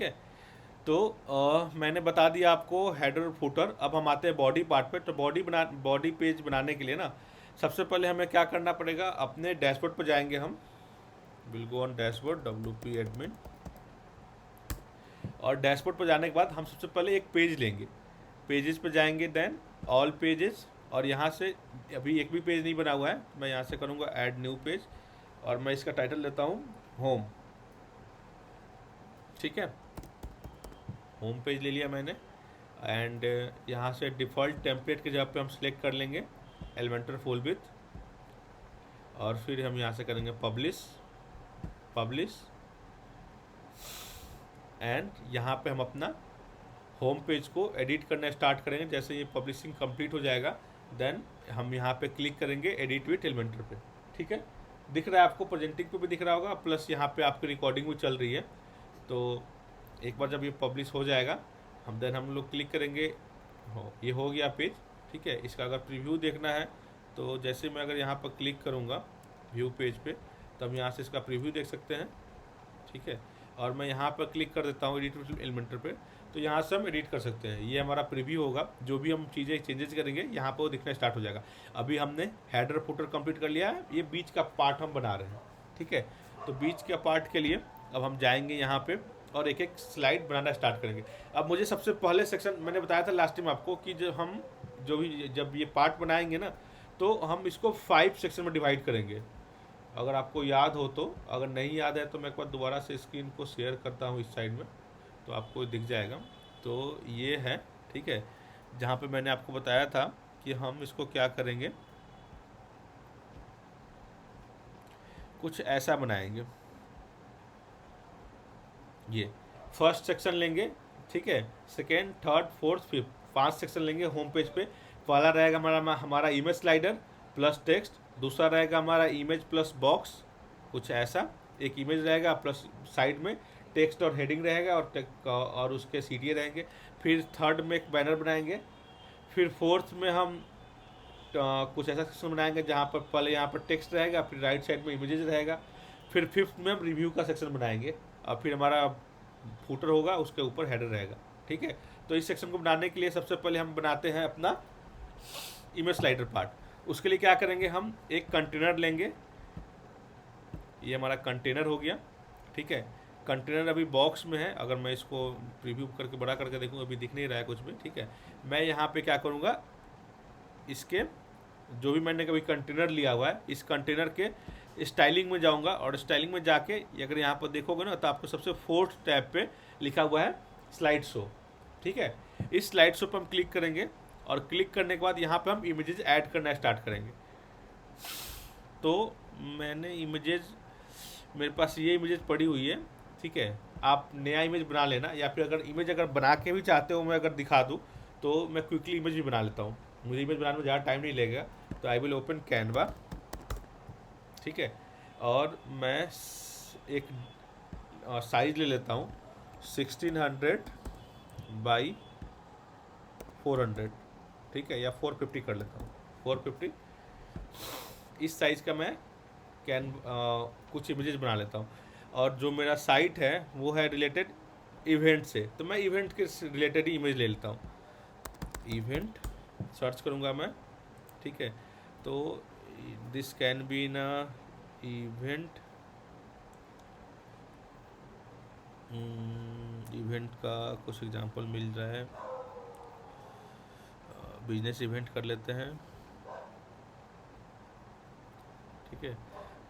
है। तो मैंने बता दिया आपको हेडर और फुटर। अब हम आते हैं बॉडी पार्ट पे। तो बॉडी पेज बनाने के लिए ना सबसे पहले हमें क्या करना पड़ेगा, अपने डैशबोर्ड पर जाएंगे हम। Will go on dashboard, WP admin. और डैशबोर्ड पर जाने के बाद हम सबसे पहले एक पेज लेंगे, पेजेस पे जाएंगे, देन ऑल पेजेस। और यहाँ से अभी एक भी पेज नहीं बना हुआ है, मैं यहाँ से करूँगा ऐड न्यू पेज, और मैं इसका टाइटल लेता हूँ होम। ठीक है, होम पेज ले लिया मैंने। एंड यहाँ से डिफ़ॉल्ट टेम्पलेट के जगह पे हम सिलेक्ट कर लेंगे एलिमेंटर फुल विथ। और फिर हम यहाँ से करेंगे पब्लिश, पब्लिश। एंड यहाँ पे हम अपना होम पेज को एडिट करना स्टार्ट करेंगे। जैसे ये पब्लिशिंग कंप्लीट हो जाएगा, देन हम यहाँ पे क्लिक करेंगे एडिट विथ एलिमेंटर पे। ठीक है, दिख रहा है आपको, प्रेजेंटिंग पे भी दिख रहा होगा, प्लस यहाँ पे आपकी रिकॉर्डिंग भी चल रही है। तो एक बार जब ये पब्लिश हो जाएगा, हम लोग क्लिक करेंगे, ये हो गया पेज। ठीक है, इसका अगर प्रीव्यू देखना है तो जैसे मैं अगर यहाँ पर क्लिक करूँगा व्यू पेज पे, तो हम यहाँ से इसका प्रीव्यू देख सकते हैं। ठीक है, और मैं यहाँ पर क्लिक कर देता हूँ एडिट एलिमेंटर पे, तो यहाँ से हम एडिट कर सकते हैं। ये हमारा प्रीव्यू होगा, जो भी हम चीज़ें चेंजेस करेंगे यहाँ पर वो दिखना स्टार्ट हो जाएगा। अभी हमने हेडर फुटर कंप्लीट कर लिया है, ये बीच का पार्ट हम बना रहे हैं। ठीक है, तो बीच का पार्ट के लिए अब हम जाएंगे यहाँ पे और एक एक स्लाइड बनाना स्टार्ट करेंगे। अब मुझे सबसे पहले सेक्शन, मैंने बताया था लास्ट टाइम आपको कि जब ये पार्ट बनाएंगे ना, तो हम इसको 5 सेक्शन में डिवाइड करेंगे। अगर आपको याद हो तो, अगर नहीं याद है तो मैं एक बार दोबारा से स्क्रीन को शेयर करता हूँ इस साइड में, तो आपको दिख जाएगा। तो ये है, ठीक है, जहाँ पे मैंने आपको बताया था कि हम इसको क्या करेंगे, कुछ ऐसा बनाएंगे। ये फर्स्ट सेक्शन लेंगे, ठीक है, second, third, fourth, fifth, 5 section लेंगे होम पेज पे। पहला रहेगा हमारा इमेज स्लाइडर प्लस टेक्स्ट। दूसरा रहेगा हमारा इमेज प्लस बॉक्स, कुछ ऐसा एक इमेज रहेगा, प्लस साइड में टेक्स्ट और हेडिंग रहेगा, और उसके सीटीए रहेंगे। फिर थर्ड में एक बैनर बनाएंगे। फिर फोर्थ में हम कुछ ऐसा सेक्शन बनाएंगे जहाँ पर पहले यहाँ पर टेक्स्ट रहेगा, फिर राइट साइड में इमेजेस रहेगा। फिर फिफ्थ में हम रिव्यू का सेक्शन बनाएंगे, और फिर हमारा फुटर होगा, उसके ऊपर हेडर रहेगा। ठीक है, तो इस सेक्शन को बनाने के लिए सबसे पहले हम बनाते हैं अपना इमेज स्लाइडर पार्ट। उसके लिए क्या करेंगे, हम एक कंटेनर लेंगे, ये हमारा कंटेनर हो गया। ठीक है, कंटेनर अभी बॉक्स में है, अगर मैं इसको प्रीव्यू करके बड़ा करके देखूँ अभी दिख नहीं रहा है कुछ भी। ठीक है, मैं यहाँ पे क्या करूँगा, इसके जो भी मैंने कभी कंटेनर लिया हुआ है, इस कंटेनर के स्टाइलिंग में जाऊंगा, और स्टाइलिंग में जाके अगर यहाँ पर देखोगे ना, तो आपको सबसे फोर्थ टैब पे लिखा हुआ है स्लाइड शो। ठीक है, इस स्लाइड शो पर हम क्लिक करेंगे, और क्लिक करने के बाद यहाँ पे हम इमेजेस ऐड करना स्टार्ट करेंगे। तो मैंने इमेजेस, मेरे पास ये इमेजेस पड़ी हुई है। ठीक है, आप नया इमेज बना लेना, या फिर अगर इमेज अगर बना के भी चाहते हो मैं अगर दिखा दूँ, तो मैं क्विकली इमेज भी बना लेता हूँ, मुझे इमेज बनाने में ज़्यादा टाइम नहीं लगेगा। तो आई विल ओपन कैनवा। ठीक है, और मैं एक साइज ले लेता हूँ 1600 बाई 400। ठीक है, या 450 कर लेता हूँ, 450। इस साइज़ का मैं कुछ इमेजेस बना लेता हूँ। और जो मेरा साइट है वो है रिलेटेड इवेंट से, तो मैं इवेंट के रिलेटेड ही इमेज ले लेता हूँ। इवेंट सर्च करूँगा मैं। ठीक है, तो this can be in event, event का कुछ एग्जांपल मिल रहा है, बिजनेस इवेंट कर लेते हैं। ठीक है,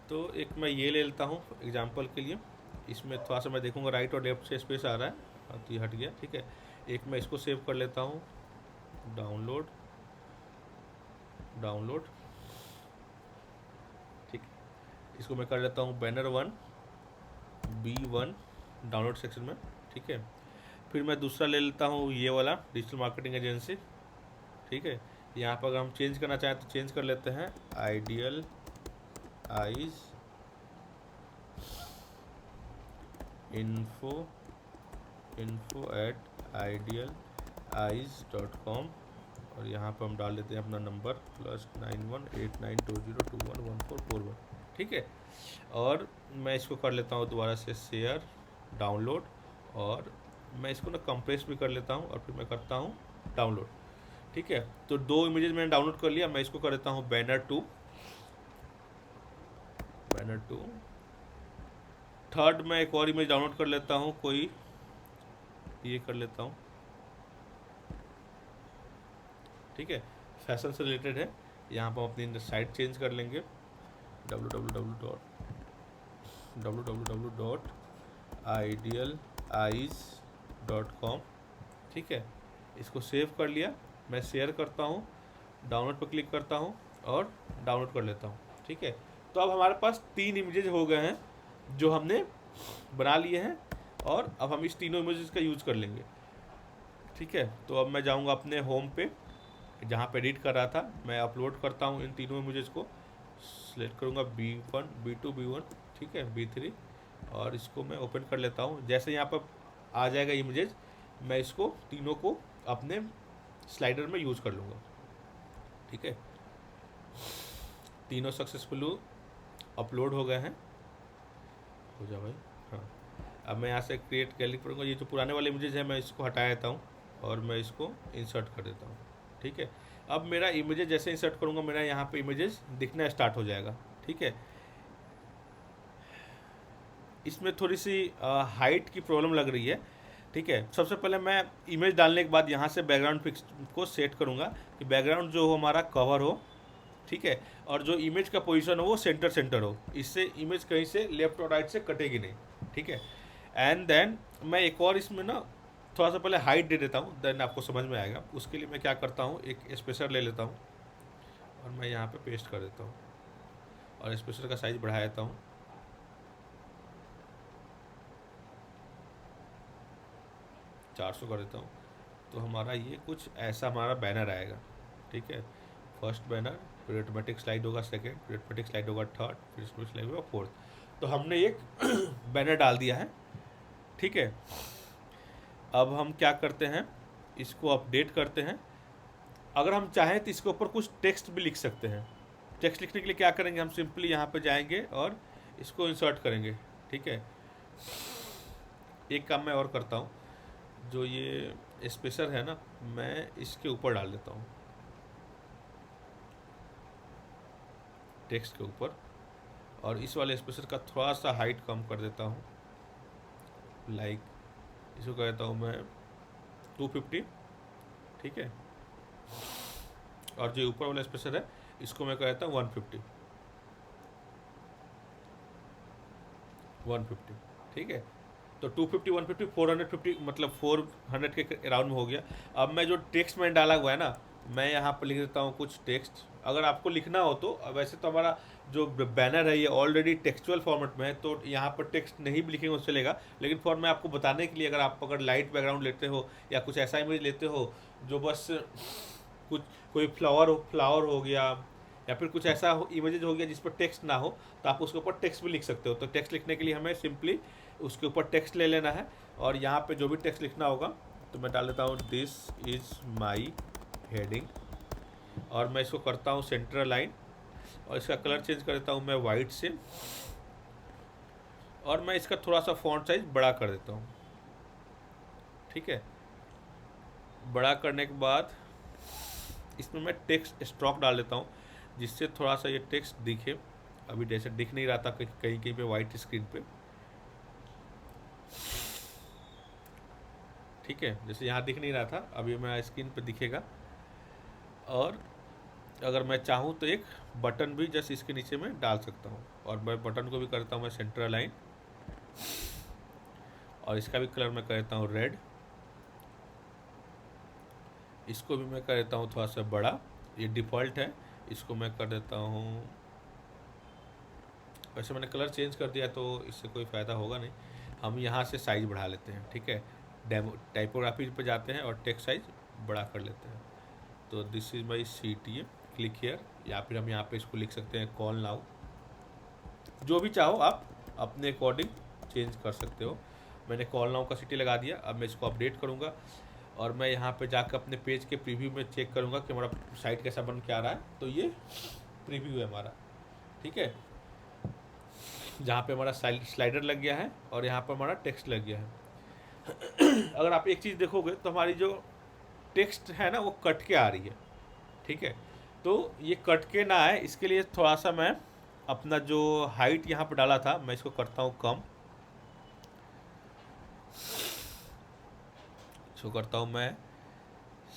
तो एक मैं ये ले लेता हूँ एग्जांपल के लिए। इसमें थोड़ा सा मैं देखूँगा राइट और लेफ्ट से स्पेस आ रहा है, तो ये हट गया। ठीक है, एक मैं इसको सेव कर लेता हूँ, डाउनलोड, डाउनलोड। ठीक, इसको मैं कर लेता हूँ बैनर 1 B1 डाउनलोड सेक्शन में। ठीक है, फिर मैं दूसरा ले लेता हूँ ये वाला डिजिटल मार्केटिंग एजेंसी। ठीक है, यहाँ पर अगर हम चेंज करना चाहें तो चेंज कर लेते हैं, आइडियल आइज info@idealize.com, और यहाँ पर हम डाल देते हैं अपना नंबर +918920211441। ठीक है, और मैं इसको कर लेता हूँ दोबारा से शेयर, डाउनलोड, और मैं इसको ना कंप्रेस भी कर लेता हूँ और फिर मैं करता हूँ डाउनलोड। ठीक है, तो 2 इमेजेस मैंने डाउनलोड कर लिया। मैं इसको कर देता हूँ बैनर 2। थर्ड मैं एक और इमेज डाउनलोड कर लेता हूँ, कोई ये कर लेता हूँ। ठीक है, फैशन से रिलेटेड है। यहाँ पर हम अपनी साइट चेंज कर लेंगे, www.idealeyes.com। ठीक है, इसको सेव कर लिया। मैं शेयर करता हूँ, डाउनलोड पर क्लिक करता हूँ और डाउनलोड कर लेता हूँ। ठीक है, तो अब हमारे पास 3 इमेजेस हो गए हैं जो हमने बना लिए हैं, और अब हम इस तीनों इमेजेस का यूज़ कर लेंगे। ठीक है, तो अब मैं जाऊँगा अपने होम पे, जहाँ पे एडिट कर रहा था। मैं अपलोड करता हूँ इन तीनों इमेजेस को, सिलेक्ट करूँगा B1 B2 B1, ठीक है, B3, और इसको मैं ओपन कर लेता हूँ। जैसे यहाँ पर आ जाएगा इमेजेस, मैं इसको तीनों को अपने स्लाइडर में यूज़ कर लूँगा। ठीक है, तीनों सक्सेसफुली अपलोड हो गए हैं। हो जा भाई, हाँ। अब मैं यहाँ से क्रिएट गैलरी करूँगा। ये जो पुराने वाले इमेजेस हैं मैं इसको हटा देता हूँ और मैं इसको इंसर्ट कर देता हूँ। ठीक है, अब मेरा इमेजेस जैसे इंसर्ट करूँगा मेरा यहाँ पे इमेजेस दिखना स्टार्ट हो जाएगा। ठीक है, इसमें थोड़ी सी हाइट की प्रॉब्लम लग रही है। ठीक है, सबसे पहले मैं इमेज डालने के बाद यहाँ से बैकग्राउंड पिक्स को सेट करूँगा कि बैकग्राउंड जो हो हमारा कवर हो। ठीक है, और जो इमेज का पोजीशन हो वो सेंटर हो, इससे इमेज कहीं से लेफ्ट और राइट से कटेगी नहीं। ठीक है, एंड देन मैं एक और इसमें ना थोड़ा सा पहले हाइट दे देता हूँ, देन आपको समझ में आएगा। उसके लिए मैं क्या करता हूँ, एक स्पेसर ले लेता हूँ और मैं यहाँ पे पेस्ट कर देता हूँ और स्पेसर का साइज बढ़ा देता हूँ। $400 कर देता हूँ। तो हमारा ये कुछ ऐसा हमारा बैनर आएगा। ठीक है, फर्स्ट बैनर, फिर ऑटोमेटिक स्लाइड होगा सेकंड, फिर ऑटोमेटिक स्लाइड होगा थर्ड, फिर ऑटोमेटिक स्लाइड होगा फोर्थ। तो हमने एक बैनर डाल दिया है। ठीक है, अब हम क्या करते हैं, इसको अपडेट करते हैं। अगर हम चाहें तो इसके ऊपर कुछ टेक्स्ट भी लिख सकते हैं। टेक्स्ट लिखने के लिए क्या करेंगे, हम सिंपली यहाँ पे जाएंगे और इसको इंसर्ट करेंगे। ठीक है, एक काम मैं और करता हूँ, जो ये स्पेसर है ना, मैं इसके ऊपर डाल देता हूँ, टेक्स्ट के ऊपर, और इस वाले स्पेसर का थोड़ा सा हाइट कम कर देता हूँ, लाइक इसको कर देता हूँ मैं 250। ठीक है, और जो ऊपर वाला स्पेसर है इसको मैं कर देता हूँ 150। ठीक है, तो 250 150 450, मतलब 400 के अराउंड में हो गया। अब मैं जो टेक्स्ट मैंने डाला हुआ है ना, मैं यहाँ पर लिख देता हूँ कुछ टेक्स्ट। अगर आपको लिखना हो तो, वैसे तो हमारा जो बैनर है ये ऑलरेडी टेक्सचुअल फॉर्मेट में है, तो यहाँ पर टेक्स्ट नहीं भी लिखेंगे उससे चलेगा। लेकिन फॉर मैं आपको बताने के लिए, अगर लाइट बैकग्राउंड लेते हो या कुछ ऐसा इमेज लेते हो जो बस कुछ कोई फ्लावर हो गया, या फिर कुछ ऐसा इमेजेज हो गया जिस पर टेक्स्ट ना हो, तो आप उसके ऊपर टेक्स्ट भी लिख सकते हो। तो टेक्स्ट लिखने के लिए हमें सिंपली उसके ऊपर टेक्स्ट ले लेना है, और यहाँ पे जो भी टेक्स्ट लिखना होगा तो मैं डाल देता हूँ दिस इज़ माई हेडिंग, और मैं इसको करता हूँ सेंटर लाइन, और इसका कलर चेंज कर देता हूँ मैं वाइट से, और मैं इसका थोड़ा सा फॉन्ट साइज बड़ा कर देता हूँ। ठीक है, बड़ा करने के बाद इसमें मैं टेक्स्ट स्ट्रोक डाल देता हूँ, जिससे थोड़ा सा ये टेक्स्ट दिखे। अभी जैसे दिख नहीं रहा था कहीं कहीं पे वाइट स्क्रीन पे। ठीक है, जैसे यहाँ दिख नहीं रहा था, अभी मैं स्क्रीन पे दिखेगा। और अगर मैं चाहूँ तो एक बटन भी जस्ट इसके नीचे में डाल सकता हूँ, और मैं बटन को भी करता हूँ मैं सेंटर लाइन, और इसका भी कलर मैं कर देता हूँ रेड। इसको भी मैं कर देता हूँ थोड़ा सा बड़ा, ये डिफ़ॉल्ट है, इसको मैं कर देता हूँ। वैसे मैंने कलर चेंज कर दिया तो इससे कोई फ़ायदा होगा नहीं, हम यहाँ से साइज़ बढ़ा लेते हैं। ठीक है, टाइपोग्राफी पे जाते हैं और टेक्स्ट साइज बड़ा कर लेते हैं। तो this is my CTA, click here, या फिर हम यहाँ पे इसको लिख सकते हैं कॉल नाउ। जो भी चाहो आप अपने अकॉर्डिंग चेंज कर सकते हो। मैंने कॉल नाउ का CTA लगा दिया। अब मैं इसको अपडेट करूँगा, और मैं यहाँ पे जाकर अपने पेज के प्रीव्यू में चेक करूँगा कि हमारा साइट कैसा बन के आ रहा है। तो ये प्रीव्यू है हमारा। ठीक है, जहाँ पे हमारा स्लाइडर लग गया है और यहाँ पर हमारा टेक्स्ट लग गया है। अगर आप एक चीज़ देखोगे तो हमारी जो टेक्स्ट है ना वो कट के आ रही है, ठीक है। तो ये कट के ना आए इसके लिए थोड़ा सा मैं अपना जो हाइट यहाँ पर डाला था मैं इसको करता हूँ कम, इसको करता हूँ मैं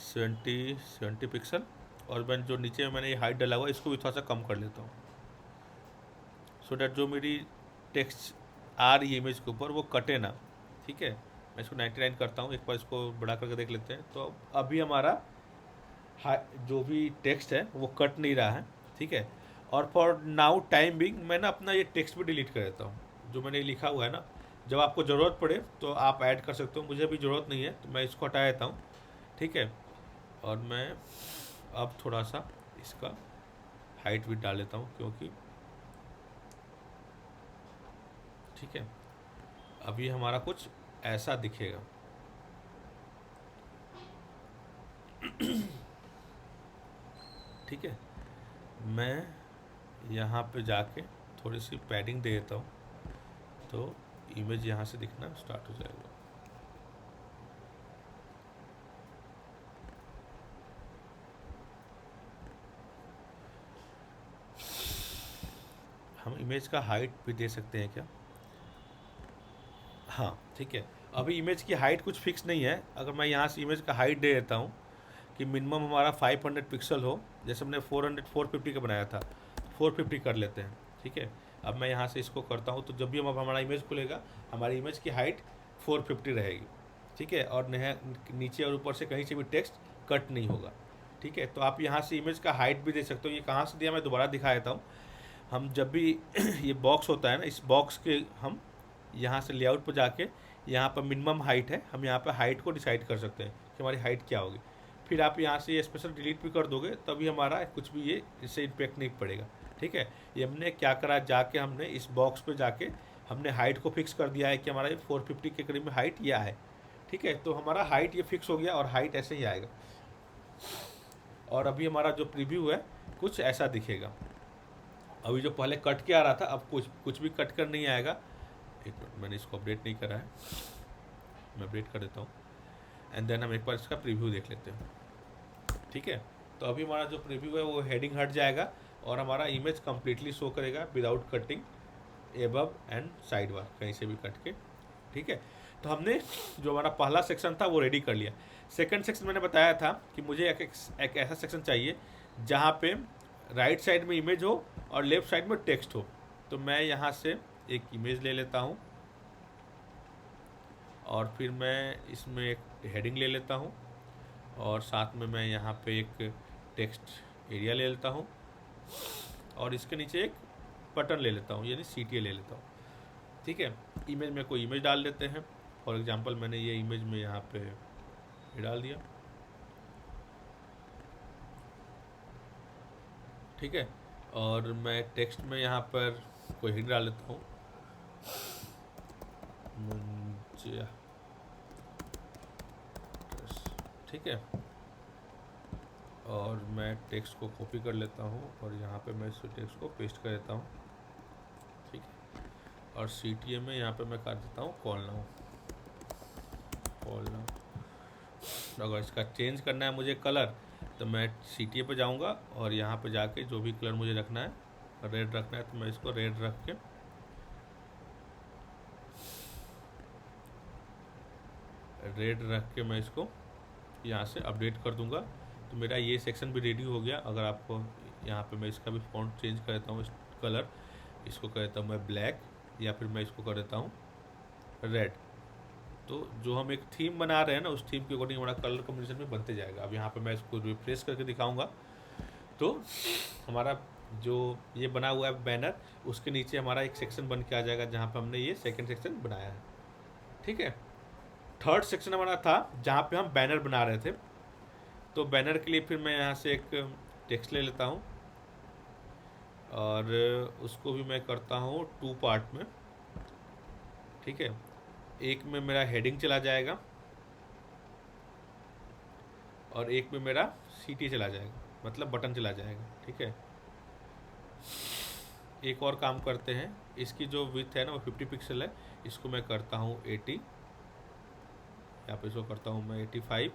70 पिक्सल, और मैं जो नीचे में मैंने ये हाइट डाला हुआ इसको भी थोड़ा सा कम कर लेता हूँ, सो डैट जो मेरी टेक्स्ट आ रही है इमेज के ऊपर वो कटे ना, ठीक है। मैं इसको 99 करता हूँ, एक बार इसको बड़ा करके देख लेते हैं। तो अभी हमारा जो भी टेक्स्ट है वो कट नहीं रहा है, ठीक है। और फॉर नाउ टाइम बिंग मैं ना अपना ये टेक्स्ट भी डिलीट कर देता हूँ जो मैंने लिखा हुआ है ना। जब आपको ज़रूरत पड़े तो आप ऐड कर सकते हो, मुझे भी ज़रूरत नहीं है तो मैं इसको हटा देता हूँ, ठीक है। और मैं अब थोड़ा सा इसका हाइट भी डाल लेता हूँ क्योंकि, ठीक है, अभी हमारा कुछ ऐसा दिखेगा। ठीक है, मैं यहाँ पे जाके थोड़ी सी पैडिंग दे देता हूँ तो इमेज यहाँ से दिखना स्टार्ट हो जाएगा। हम इमेज का हाइट भी दे सकते हैं क्या? हाँ, ठीक है। अभी इमेज की हाइट कुछ फिक्स नहीं है। अगर मैं यहाँ से इमेज का हाइट दे देता हूँ कि मिनिमम हमारा 500 पिक्सल हो, जैसे हमने 450 का बनाया था, 450 कर लेते हैं, ठीक है। अब मैं यहाँ से इसको करता हूँ तो जब भी हम अब हमारा इमेज खुलेगा हमारी इमेज की हाइट 450 रहेगी, ठीक है। और नीचे और ऊपर से कहीं से भी टेक्स्ट कट नहीं होगा, ठीक है। तो आप यहाँ से इमेज का हाइट भी दे सकते हो। ये कहाँ से दिया मैं दोबारा दिखा देता हूँ। हम जब भी ये बॉक्स होता है ना, इस बॉक्स के हम यहाँ से लेआउट पर जाके यहाँ पर मिनिमम हाइट है, हम यहाँ पर हाइट को डिसाइड कर सकते हैं कि हमारी हाइट क्या होगी। फिर आप यहाँ से ये स्पेशल डिलीट भी कर दोगे तभी हमारा कुछ भी ये इससे इम्पेक्ट नहीं पड़ेगा, ठीक है। ये हमने क्या करा, जाके हमने इस बॉक्स पे जाके हमने हाइट को फिक्स कर दिया है कि हमारा ये 450 के करीब में हाइट यह है, ठीक है। तो हमारा हाइट ये फिक्स हो गया और हाइट ऐसे ही आएगा। और अभी हमारा जो प्रीव्यू है कुछ ऐसा दिखेगा। अभी जो पहले कट के आ रहा था अब कुछ भी कट कर नहीं आएगा। एक मिनट, मैंने इसको अपडेट नहीं करा है, मैं अपडेट कर देता हूँ एंड देन हम एक बार इसका प्रीव्यू देख लेते हैं, ठीक है। तो अभी हमारा जो प्रीव्यू है वो हेडिंग हट जाएगा और हमारा इमेज कम्प्लीटली शो करेगा without cutting above and side bar कहीं से भी कट के, ठीक है। तो हमने जो हमारा पहला सेक्शन था वो रेडी कर लिया। सेकंड सेक्शन मैंने बताया था कि मुझे एक ऐसा सेक्शन चाहिए जहाँ पे राइट साइड में इमेज हो और लेफ्ट साइड में टेक्स्ट हो। तो मैं यहाँ से एक इमेज ले लेता हूँ और फिर मैं इसमें एक हेडिंग ले लेता हूँ और साथ में मैं यहाँ पे एक टेक्स्ट एरिया ले लेता हूँ और इसके नीचे एक बटन ले लेता हूँ यानी CTA ले लेता हूँ, ठीक है। इमेज में कोई इमेज डाल देते हैं। फॉर एग्जांपल मैंने ये इमेज में यहाँ पे ये डाल दिया, ठीक है। और मैं टेक्स्ट में यहाँ पर कोई हेडिंग डाल लेता हूँ, ठीक है। और मैं टेक्स्ट को कॉपी कर लेता हूँ और यहाँ पे मैं इस टेक्स्ट को पेस्ट कर देता हूँ, ठीक है। और CTA में यहाँ पे मैं कर देता हूँ कॉल नाउ। अगर इसका चेंज करना है मुझे कलर तो मैं CTA पे जाऊँगा और यहाँ पे जाके जो भी कलर मुझे रखना है, रेड रखना है तो मैं इसको रेड रख के मैं इसको यहाँ से अपडेट कर दूँगा। तो मेरा ये सेक्शन भी रेडी हो गया। अगर आपको यहाँ पे मैं इसका भी फॉन्ट चेंज कर देता हूँ, कलर इसको कर देता हूँ मैं ब्लैक या फिर मैं इसको कर देता हूँ रेड। तो जो हम एक थीम बना रहे हैं ना उस थीम के अकॉर्डिंग हमारा कलर कॉम्बिनेशन में बनते जाएगा। अब यहाँ पे मैं इसको रिफ्रेश करके दिखाऊंगा तो हमारा जो ये बना हुआ है बैनर उसके नीचे हमारा एक सेक्शन बन के आ जाएगा जहाँ पे हमने ये सेकंड सेक्शन बनाया है, ठीक है। थर्ड सेक्शन हमारा था जहाँ पे हम बैनर बना रहे थे। तो बैनर के लिए फिर मैं यहाँ से एक टेक्स्ट ले लेता हूँ और उसको भी मैं करता हूँ 2 पार्ट में, ठीक है। एक में मेरा हेडिंग चला जाएगा और एक में मेरा CTA चला जाएगा, मतलब बटन चला जाएगा, ठीक है। एक और काम करते हैं, इसकी जो विड्थ है ना वो 50 पिक्सल है, इसको मैं करता हूँ 80 यहाँ पे इसको करता हूँ मैं 85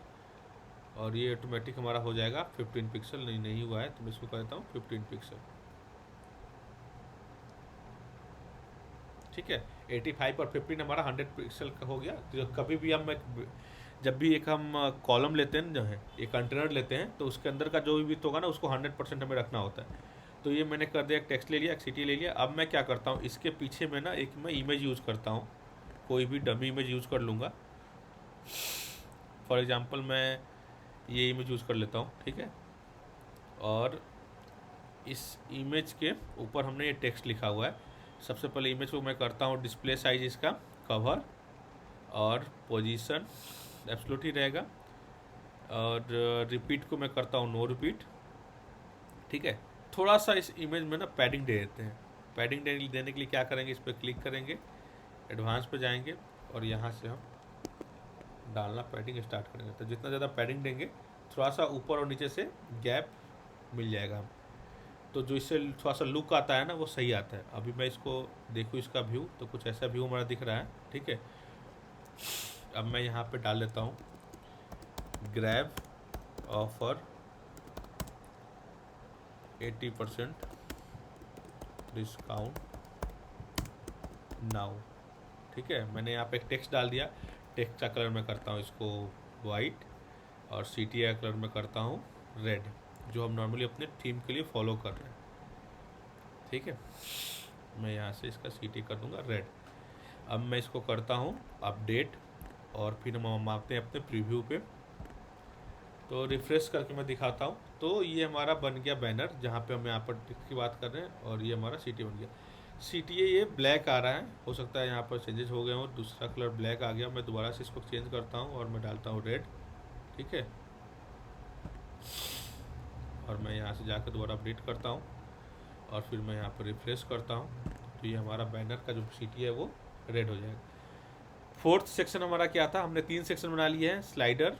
और ये ऑटोमेटिक हमारा हो जाएगा 15 पिक्सल। नहीं हुआ है तो मैं इसको कर देता हूँ 15 पिक्सल। ठीक है, 85 और 15 हमारा 100 पिक्सल का हो गया। तो कभी भी हम जब भी एक हम कॉलम लेते हैं जो है एक कंटेनर लेते हैं तो उसके अंदर का जो भी विड्थ होगा ना उसको 100% हमें रखना होता है। तो ये मैंने कर दिया, एक टेक्स्ट ले लिया, एक सिटी ले लिया। अब मैं क्या करता हूँ, इसके पीछे में ना एक मैं इमेज यूज़ करता हूँ, कोई भी डमी इमेज यूज़ कर लूँगा। फॉर एग्ज़ाम्पल मैं ये इमेज यूज़ कर लेता हूँ, ठीक है। और इस इमेज के ऊपर हमने ये टेक्स्ट लिखा हुआ है। सबसे पहले इमेज को मैं करता हूँ डिस्प्ले साइज इसका कवर और पोजीशन एब्सोल्यूट ही रहेगा। और रिपीट को मैं करता हूँ नो रिपीट, ठीक है। थोड़ा सा इस इमेज में ना पैडिंग दे देते हैं। पैडिंग देने के लिए क्या करेंगे, इस पर क्लिक करेंगे, एडवांस पे जाएंगे और यहाँ से हम डालना पैडिंग स्टार्ट करेंगे। तो जितना ज़्यादा पैडिंग देंगे थोड़ा सा ऊपर और नीचे से गैप मिल जाएगा हम, तो जो इससे थोड़ा सा लुक आता है ना वो सही आता है। अभी मैं इसको देखूँ इसका व्यू, तो कुछ ऐसा व्यू हमारा दिख रहा है, ठीक है। अब मैं यहाँ पे डाल देता हूँ ग्रैब ऑफर 80% डिस्काउंट नाउ, ठीक है। मैंने यहाँ पे एक टेक्स्ट डाल दिया। टेक्स्ट का कलर मैं करता हूँ इसको वाइट और CTA का कलर मैं करता हूँ रेड, जो हम नॉर्मली अपने थीम के लिए फॉलो कर रहे हैं, ठीक है। मैं यहाँ से इसका CT कर दूँगा रेड। अब मैं इसको करता हूँ अपडेट और फिर हम आते हैं अपने प्रीव्यू पे। तो रिफ्रेश करके मैं दिखाता हूँ। तो ये हमारा बन गया बैनर, जहाँ पे हम यहाँ पर टेक्स्ट की बात कर रहे हैं, और ये हमारा CTA बन गया। CTA ये ब्लैक आ रहा है, हो सकता है यहाँ पर चेंजेस हो गए हों, दूसरा कलर ब्लैक आ गया। मैं दोबारा से इसको चेंज करता हूँ और मैं डालता हूँ रेड, ठीक है। और मैं यहाँ से जाकर दोबारा अपडेट करता हूँ और फिर मैं यहाँ पर रिफ्रेश करता हूँ, तो ये हमारा बैनर का जो CTA है वो रेड हो जाएगा। फोर्थ सेक्शन हमारा क्या था, हमने 3 सेक्शन बना लिए हैं, स्लाइडर,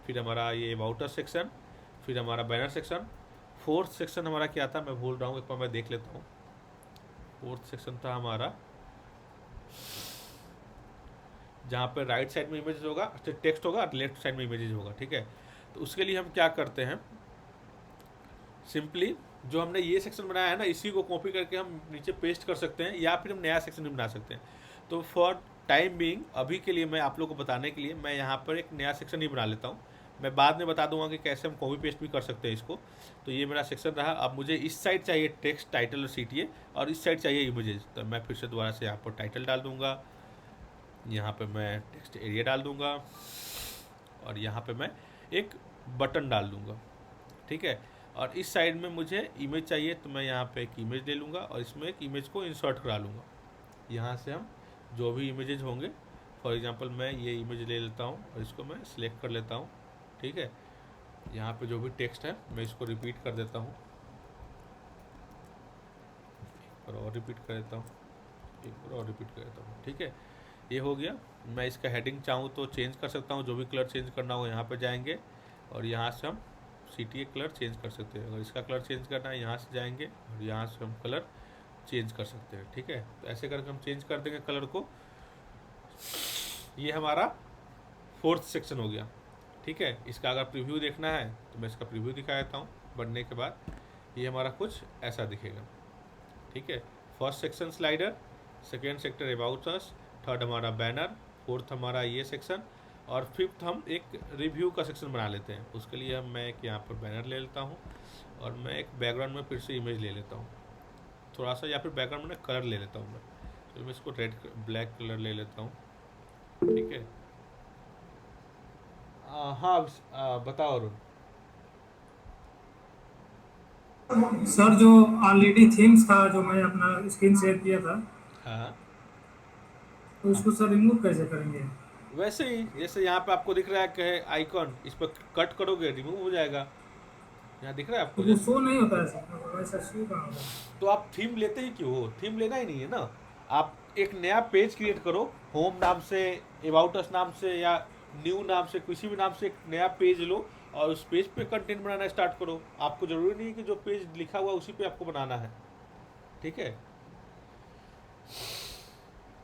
फिर हमारा ये वाउटर सेक्शन, फिर हमारा बैनर सेक्शन। फोर्थ सेक्शन हमारा क्या था मैं भूल रहा हूँ, एक बार मैं देख लेता हूँ। फोर्थ सेक्शन था हमारा जहाँ पर राइट साइड में इमेजेस होगा, टेक्स्ट होगा, लेफ्ट साइड में इमेजेस होगा, ठीक है। तो उसके लिए हम क्या करते हैं, सिंपली जो हमने ये सेक्शन बनाया है ना इसी को कॉपी करके हम नीचे पेस्ट कर सकते हैं, या फिर हम नया सेक्शन भी बना सकते हैं। तो फॉर टाइम बीइंग अभी के लिए मैं आप लोगों को बताने के लिए मैं यहाँ पर एक नया सेक्शन ही बना लेता हूँ। मैं बाद में बता दूंगा कि कैसे हम कॉपी पेस्ट भी कर सकते हैं इसको। तो ये मेरा सेक्शन रहा। अब मुझे इस साइड चाहिए टेक्स्ट, टाइटल और CTA, और इस साइड चाहिए इमेजेस। तो मैं फिर से दोबारा से यहाँ पर टाइटल डाल दूँगा, यहाँ पर मैं टेक्स्ट एरिया डाल दूँगा और यहाँ पर मैं एक बटन डाल दूँगा, ठीक है। और इस साइड में मुझे इमेज चाहिए, तो मैं यहाँ पे एक इमेज ले लूँगा और इसमें एक इमेज को इंसर्ट करा लूँगा। यहाँ से हम जो भी इमेजेज होंगे, फॉर एग्जांपल मैं ये इमेज ले लेता हूँ और इसको मैं सिलेक्ट कर लेता हूँ, ठीक है। यहाँ पे जो भी टेक्स्ट है मैं इसको रिपीट कर देता हूँ, एक बार और रिपीट कर देता हूँ, एक बार और रिपीट कर देता हूँ, ठीक है। ये हो गया। मैं इसका हेडिंग चाहूँ तो चेंज कर सकता हूँ, जो भी कलर चेंज करना हो यहाँ पर जाएंगे और यहाँ से हम CTA कलर चेंज कर सकते हैं। अगर इसका कलर चेंज करना है यहाँ से जाएंगे और यहाँ से हम कलर चेंज कर सकते हैं, ठीक है। तो ऐसे करके हम चेंज कर देंगे कलर को। ये हमारा फोर्थ सेक्शन हो गया, ठीक है। इसका अगर प्रीव्यू देखना है तो मैं इसका प्रीव्यू दिखा देता हूँ। बनने के बाद ये हमारा कुछ ऐसा दिखेगा, ठीक है। First section slider, second sector about us, third हमारा बैनर, फोर्थ हमारा ये सेक्शन, और फिफ्थ हम एक रिव्यू का सेक्शन बना लेते हैं। उसके लिए मैं एक यहाँ पर बैनर ले लेता हूँ और मैं एक बैकग्राउंड में फिर से इमेज ले लेता हूँ थोड़ा सा, या फिर बैकग्राउंड में कलर ले लेता हूँ मैं। तो मैं इसको रेड ब्लैक कलर ले लेता हूँ, ठीक है। हाँ बताओ अरुण। सर जो ऑलरेडी थीम्स था जो मैं अपना स्क्रीन शेयर किया था, हाँ, तो उसको सर रिमूव कैसे करेंगे? वैसे ही जैसे यहाँ पे आपको दिख रहा है कि आइकॉन, इस पर कट करोगे रिमूव हो जाएगा। यहाँ दिख रहा है तो आपको वो जैसे। शो नहीं होता है सर, वैसा शो कहाँ होगा? तो आप थीम लेते ही क्यों हो, थीम लेना ही नहीं है ना। आप एक नया पेज क्रिएट करो, होम नाम से, अबाउट अस नाम से, या न्यू नाम से, किसी भी नाम से एक नया पेज लो और उस पेज पे कंटेंट बनाना स्टार्ट करो। आपको ज़रूरी नहीं है कि जो पेज लिखा हुआ उसी पे आपको बनाना है, ठीक है।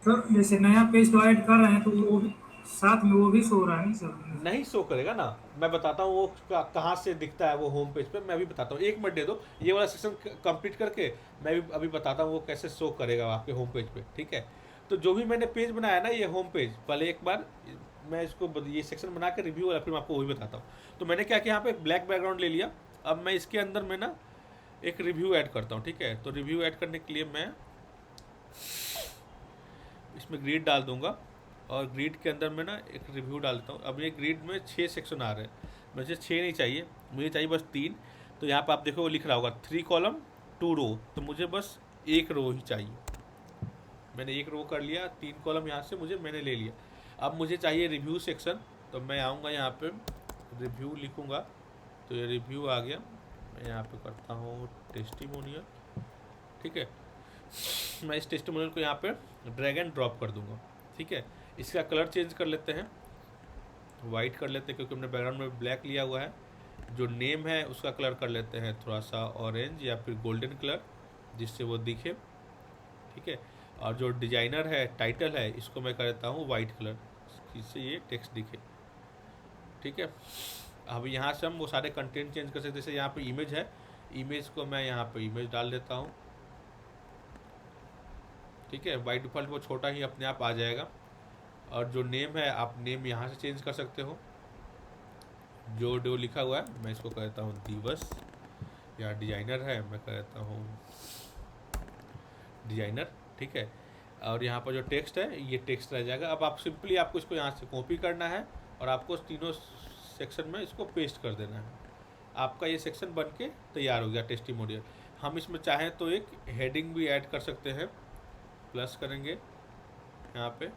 सर जैसे नया पेज तो ऐड कर रहे हैं तो वो साथ में वो भी सो रहा है सर। नहीं शो करेगा ना, मैं बताता हूँ वो कहाँ से दिखता है वो होम पेज पे, मैं भी बताता हूँ, 1 मिनट दे दो, ये वाला सेक्शन कंप्लीट करके मैं भी अभी बताता हूँ वो कैसे शो करेगा आपके होम पेज पे, ठीक है। तो जो भी मैंने पेज बनाया ना, ये होम पेज, पहले एक बार मैं इसको ये सेक्शन बना के रिव्यू वाला फिर मैं आपको वही बताता हूँ। तो मैंने क्या किया, यहाँ पे ब्लैक बैकग्राउंड ले लिया। अब मैं इसके अंदर में ना एक रिव्यू ऐड करता हूँ, ठीक है। तो रिव्यू ऐड करने के लिए मैं इसमें ग्रिड डाल दूंगा, और ग्रिड के अंदर मैं ना एक रिव्यू डालता हूँ। अब ये ग्रिड में 6 सेक्शन आ रहे हैं, मुझे 6 नहीं चाहिए, मुझे चाहिए बस 3। तो यहाँ पे आप देखो वो लिख रहा होगा 3 कॉलम 2 रो, तो मुझे बस 1 रो ही चाहिए। मैंने 1 रो कर लिया, 3 कॉलम यहाँ से मैंने ले लिया। अब मुझे चाहिए रिव्यू सेक्शन, तो मैं आऊँगा यहाँ पे रिव्यू लिखूँगा, तो ये रिव्यू आ गया। मैं यहाँ पे करता हूँ टेस्टिमोनियल, ठीक है। मैं इस टेस्टिमोनियल को यहाँ पे ड्रैग एंड ड्रॉप कर दूंगा, ठीक है। इसका कलर चेंज कर लेते हैं, वाइट कर लेते हैं क्योंकि हमने बैकग्राउंड में ब्लैक लिया हुआ है। जो नेम है उसका कलर कर लेते हैं थोड़ा सा ऑरेंज या फिर गोल्डन कलर, जिससे वो दिखे, ठीक है। और जो डिजाइनर है, टाइटल है, इसको मैं कर देता हूँ वाइट कलर, जिससे ये टेक्स्ट दिखे, ठीक है। अब यहाँ से हम वो सारे कंटेंट चेंज कर सकते हैं। जैसे यहाँ पे इमेज है, इमेज को मैं यहाँ पे इमेज डाल देता हूँ, ठीक है। बाई डिफ़ॉल्ट वो छोटा ही अपने आप आ जाएगा। और जो नेम है, आप नेम यहाँ से चेंज कर सकते हो। जो लिखा हुआ है मैं इसको कहता हूँ दिवस, या डिजाइनर है मैं कहता हूँ डिजाइनर, ठीक है। और यहाँ पर जो टेक्स्ट है ये टेक्स्ट रह जाएगा। अब आप सिंपली आपको इसको यहाँ से कॉपी करना है और आपको तीनों सेक्शन में इसको पेस्ट कर देना है। आपका ये सेक्शन बन के तैयार हो गया टेस्टिमोनियल। हम इसमें चाहें तो एक हेडिंग भी ऐड कर सकते हैं, प्लस करेंगे यहाँ पे,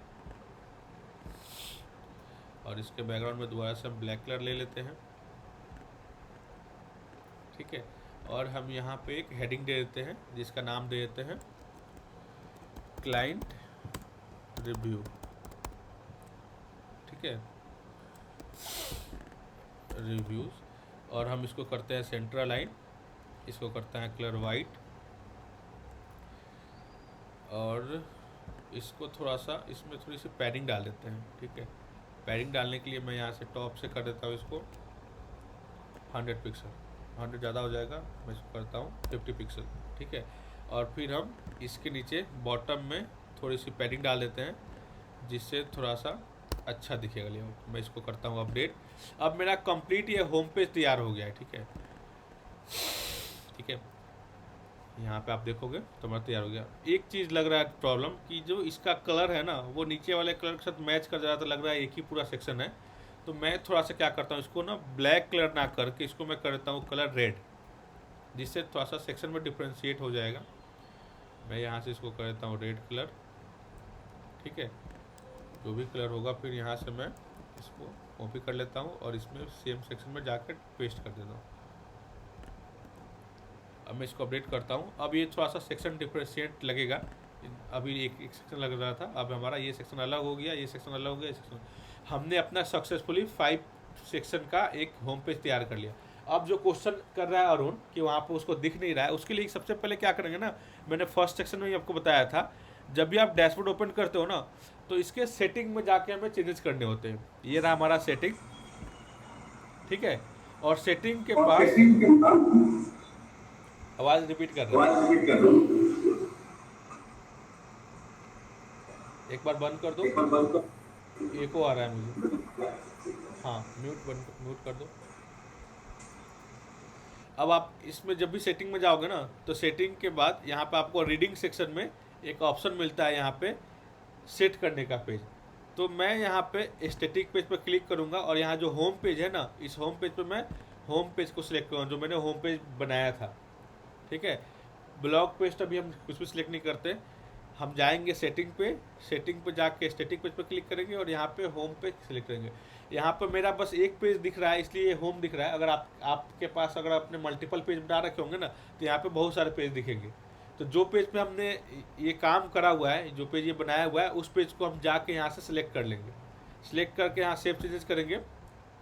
और इसके बैकग्राउंड में दोबारा से हम ब्लैक कलर ले लेते हैं, ठीक है। और हम यहाँ पे एक हेडिंग दे देते हैं जिसका नाम दे देते हैं क्लाइंट रिव्यू, ठीक है, रिव्यूज़। और हम इसको करते हैं सेंट्रल लाइन, इसको करते हैं कलर वाइट, और इसको थोड़ा सा इसमें थोड़ी सी पैडिंग डाल देते हैं, ठीक है। पैडिंग डालने के लिए मैं यहाँ से टॉप से कर देता हूँ इसको 100 पिक्सल, 100 ज़्यादा हो जाएगा, मैं इसको करता हूँ 50 पिक्सल, ठीक है। और फिर हम इसके नीचे बॉटम में थोड़ी सी पैडिंग डाल देते हैं जिससे थोड़ा सा अच्छा दिखेगा लेआउट। मैं इसको करता हूँ अपडेट। अब मेरा कंप्लीट ये होम पेज तैयार हो गया है, ठीक है, ठीक है। यहाँ पे आप देखोगे तो मेरा तैयार हो गया। एक चीज़ लग रहा है प्रॉब्लम कि जो इसका कलर है ना वो नीचे वाले कलर के साथ मैच कर जा रहा था, लग रहा है एक ही पूरा सेक्शन है। तो मैं थोड़ा सा क्या करता हूँ, इसको ना ब्लैक कलर ना करके इसको मैं करता हूँ कलर रेड, जिससे थोड़ा सा सेक्शन में डिफ्रेंशिएट हो जाएगा। मैं यहाँ से इसको कर देता हूँ रेड कलर, ठीक है। जो भी कलर होगा फिर यहाँ से मैं इसको कॉपी कर लेता हूँ और इसमें सेम सेक्शन में जाकर पेस्ट कर देता हूँ। अब मैं इसको अपडेट करता हूँ। अब ये थोड़ा सा सेक्शन डिफ्रेंशिएट लगेगा, अभी एक सेक्शन लग रहा था, अब हमारा ये सेक्शन अलग हो गया, ये सेक्शन अलग हो गया, ये सेक्शन। हमने अपना सक्सेसफुली 5 सेक्शन का एक होम पेज तैयार कर लिया। अब जो क्वेश्चन कर रहा है अरुण कि वहाँ पर उसको दिख नहीं रहा है, उसके लिए सबसे पहले क्या करेंगे ना, मैंने फर्स्ट सेक्शन में ही आपको बताया था, जब भी आप डैशबोर्ड ओपन करते हो ना तो इसके सेटिंग में जाके हमें चेंजेस करने होते हैं। ये रहा हमारा सेटिंग, ठीक है। और सेटिंग के पास आवाज़ रिपीट कर रहा है, एक बार बंद कर दो, एको आ रहा है मुझे। हाँ, म्यूट कर दो। अब आप इसमें जब भी सेटिंग में जाओगे ना तो सेटिंग के बाद यहाँ पे आपको रीडिंग सेक्शन में एक ऑप्शन मिलता है यहाँ पे सेट करने का पेज। तो मैं यहाँ पे स्टैटिक पेज पर क्लिक करूँगा और यहाँ जो होम पेज है ना, इस होम पेज पर मैं होम पेज को सिलेक्ट करूँगा जो मैंने होम पेज बनाया था, ठीक है। ब्लॉग पेज तो अभी हम कुछ भी सिलेक्ट नहीं करते, हम जाएंगे सेटिंग पे जाके स्टैटिक पेज पर क्लिक करेंगे और यहाँ पे होम पेज सिलेक्ट करेंगे। यहाँ पे मेरा बस एक पेज दिख रहा है इसलिए होम दिख रहा है। अगर आपके पास अगर आपने मल्टीपल पेज बना रखे होंगे ना तो यहाँ पे बहुत सारे पेज दिखेंगे। तो जो पेज पे हमने ये काम करा हुआ है, जो पेज ये बनाया हुआ है, उस पेज को हम जाके यहाँ से सिलेक्ट कर लेंगे। सिलेक्ट करके यहाँ सेव चेंजेस करेंगे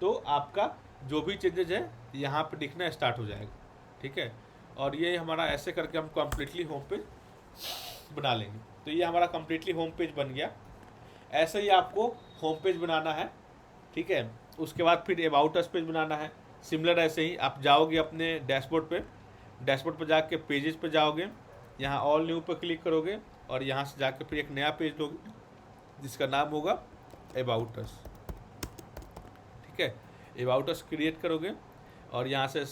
तो आपका जो भी चेंजेज है यहाँ पे दिखना स्टार्ट हो जाएगा, ठीक है। और ये हमारा ऐसे करके हम कम्प्लीटली होम पेज बना लेंगे। तो ये हमारा कम्प्लीटली होम पेज बन गया। ऐसे ही आपको होम पेज बनाना है, ठीक है। उसके बाद फिर अबाउट अस पेज बनाना है। सिमिलर ऐसे ही आप जाओगे अपने डैशबोर्ड पे जाके पेजेस पे जाओगे, यहाँ ऑल न्यू पे क्लिक करोगे और यहाँ से जाके फिर एक नया पेज लोगे जिसका नाम होगा अबाउट अस, ठीक है। अबाउट अस क्रिएट करोगे और यहाँ से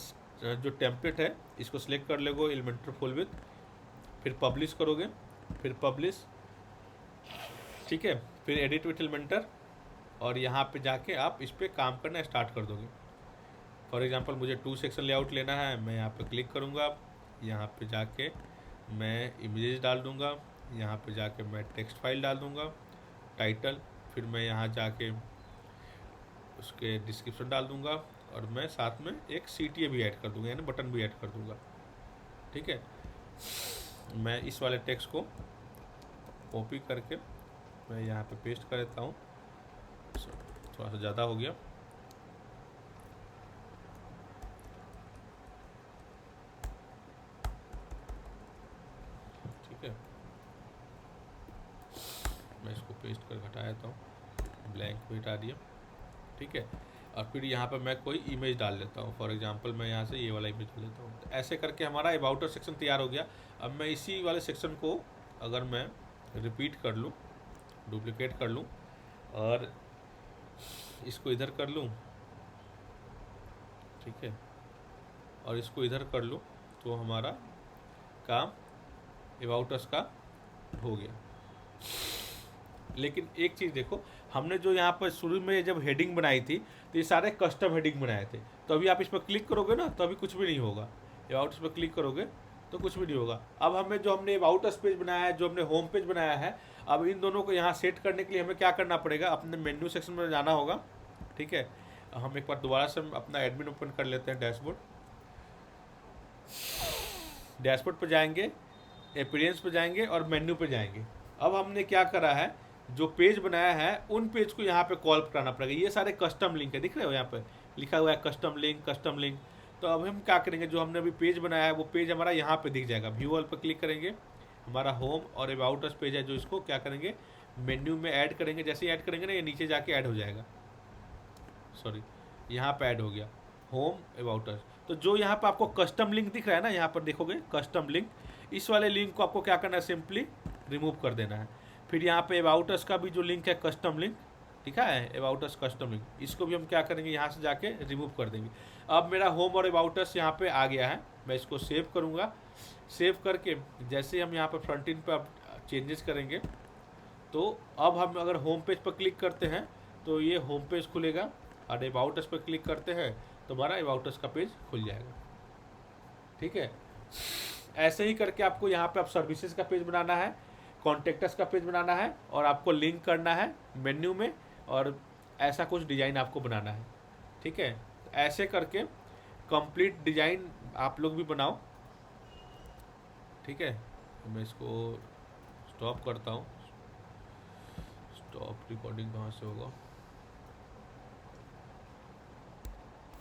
जो टेम्पलेट है इसको सिलेक्ट कर लोगे एलिमेंटर फुल विथ, फिर पब्लिश करोगे, फिर पब्लिश, ठीक है, फिर एडिट विथ एलिमेंटर और यहाँ पे जाके आप इस पर काम करना स्टार्ट कर दोगे। फॉर एग्जांपल मुझे 2 सेक्शन लेआउट लेना है, मैं यहाँ पे क्लिक करूँगा, यहाँ पे जाके मैं इमेजेस डाल दूँगा, यहाँ पे जाके मैं टेक्स्ट फाइल डाल दूँगा, टाइटल, फिर मैं यहाँ जाके उसके डिस्क्रिप्शन डाल दूँगा और मैं साथ में एक CTA भी ऐड कर दूँगा, यानी बटन भी ऐड कर दूँगा, ठीक है। मैं इस वाले टेक्स्ट को कॉपी करके मैं यहाँ पे पेस्ट कर देता हूँ, थोड़ा सा ज़्यादा हो गया, ठीक है। मैं इसको पेस्ट कर हटा देता हूँ, ब्लैंक पे हटा दिया, ठीक है। और फिर यहाँ पर मैं कोई इमेज डाल लेता हूँ, फॉर एग्जांपल मैं यहाँ से ये वाला इमेज डाल लेता हूँ। तो ऐसे करके हमारा अबाउट अस सेक्शन तैयार हो गया। अब मैं इसी वाले सेक्शन को अगर मैं रिपीट कर लूँ, डुप्लिकेट कर लूँ और इसको इधर कर लूँ, ठीक है, और इसको इधर कर लूँ, तो हमारा काम अबाउट अस का हो गया। लेकिन एक चीज़ देखो, हमने जो यहाँ पर शुरू में जब हेडिंग बनाई थी तो ये सारे कस्टम हेडिंग बनाए थे, तो अभी आप इस पर क्लिक करोगे ना तो अभी कुछ भी नहीं होगा। अबाउट अस पर क्लिक करोगे तो कुछ भी नहीं होगा। अब हमने अबाउट अस पेज बनाया है, जो हमने होम पेज बनाया है, अब इन दोनों को यहाँ सेट करने के लिए हमें क्या करना पड़ेगा, अपने मेन्यू सेक्शन में जाना होगा, ठीक है। हम एक बार दोबारा से अपना एडमिन ओपन कर लेते हैं, डैशबोर्ड पर जाएंगे, अपीयरेंस पे जाएंगे और मेन्यू पे जाएंगे। अब हमने क्या करा है, जो पेज बनाया है उन पेज को यहाँ पे कॉल कराना पड़ेगा। ये सारे कस्टम लिंक है, दिख रहे हो यहाँ पे लिखा हुआ है कस्टम लिंक। तो अब हम क्या करेंगे, जो हमने अभी पेज बनाया है वो पेज हमारा यहाँ पे दिख जाएगा। व्यू ऑल पर क्लिक करेंगे, हमारा होम और अबाउट अस पेज है, जो इसको क्या करेंगे मेन्यू में ऐड करेंगे। जैसे ही ऐड करेंगे ना ये नीचे जाके ऐड हो जाएगा, सॉरी यहाँ पे ऐड हो गया होम अबाउट अस। तो जो यहाँ पर आपको कस्टम लिंक दिख रहा है ना, यहाँ पर देखोगे कस्टम लिंक, इस वाले लिंक को आपको क्या करना है, सिंपली रिमूव कर देना है। फिर यहाँ पे अबाउट अस का भी जो लिंक है कस्टम लिंक दिखा है, अबाउट अस कस्टम लिंक, इसको भी हम क्या करेंगे यहाँ से जाके रिमूव कर देंगे। अब मेरा होम और अबाउट अस यहाँ पे आ गया है, मैं इसको सेव करूँगा। सेव करके जैसे हम यहाँ पर फ्रंट एंड पर चेंजेस करेंगे, तो अब हम अगर होम पेज पर क्लिक करते हैं तो ये होम पेज खुलेगा, और अबाउट अस पर क्लिक करते हैं तो हमारा अबाउट अस का पेज खुल जाएगा, ठीक है। ऐसे ही करके आपको यहाँ पे आप सर्विसेज का पेज बनाना है, कॉन्टेक्टस का पेज बनाना है, और आपको लिंक करना है मेन्यू में, और ऐसा कुछ डिज़ाइन आपको बनाना है, ठीक है। ऐसे करके कंप्लीट डिज़ाइन आप लोग भी बनाओ, ठीक है। मैं इसको स्टॉप करता हूँ, स्टॉप रिकॉर्डिंग कहाँ से होगा।